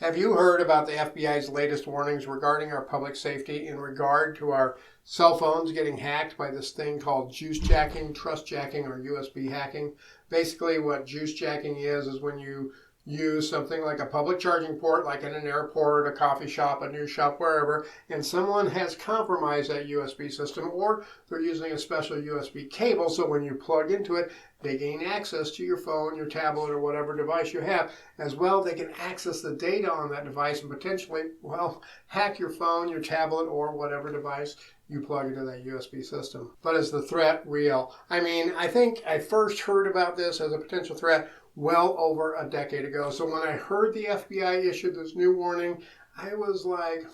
Have you heard about the FBI's latest warnings regarding our public safety in regard to our cell phones getting hacked by this thing called juice jacking, trust jacking, or USB hacking? Basically, what juice jacking is when you use something like a public charging port, like in an airport, a coffee shop, a news shop, wherever, and someone has compromised that USB system, or they're using a special USB cable, so when you plug into it, they gain access to your phone, your tablet, or whatever device you have. As well, they can access the data on that device and potentially, well, hack your phone, your tablet, or whatever device you plug into that USB system. But is the threat real? I mean, I think I first heard about this as a potential threat well over a decade ago. So when I heard the FBI issued this new warning, I was like,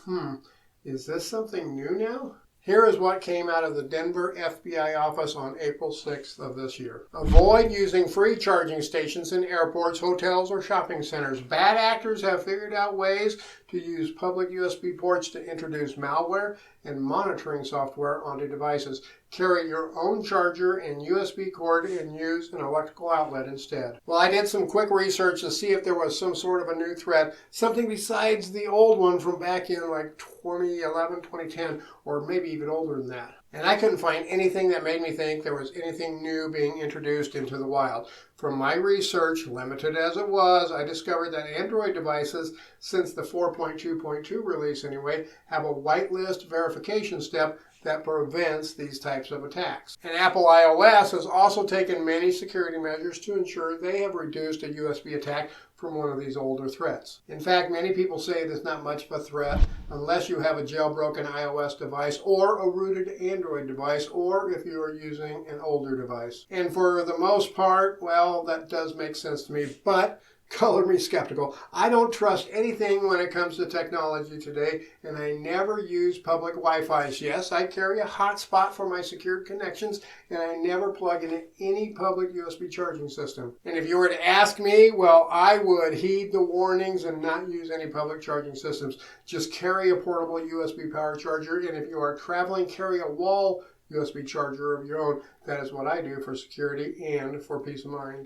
is this something new now? Here is what came out of the Denver FBI office on April 6th of this year. Avoid using free charging stations in airports, hotels, or shopping centers. Bad actors have figured out ways to use public USB ports to introduce malware and monitoring software onto devices. Carry your own charger and USB cord and use an electrical outlet instead. Well, I did some quick research to see if there was some sort of a new threat, something besides the old one from back in like 2011, 2010, or maybe even older than that. And I couldn't find anything that made me think there was anything new being introduced into the wild. From my research, limited as it was, I discovered that Android devices, since the 4.2.2 release anyway, have a whitelist verification step that prevents these types of attacks. And Apple iOS has also taken many security measures to ensure they have reduced a USB attack from one of these older threats. In fact, many people say it is not much of a threat unless you have a jailbroken iOS device or a rooted Android device, or if you are using an older device. And for the most part, well, that does make sense to me, but color me skeptical. I don't trust anything when it comes to technology today, and I never use public Wi-Fi. Yes, I carry a hotspot for my secured connections, and I never plug into any public USB charging system. And if you were to ask me, well, I would heed the warnings and not use any public charging systems. Just carry a portable USB power charger, and if you are traveling, carry a wall USB charger of your own. That is what I do for security and for peace of mind.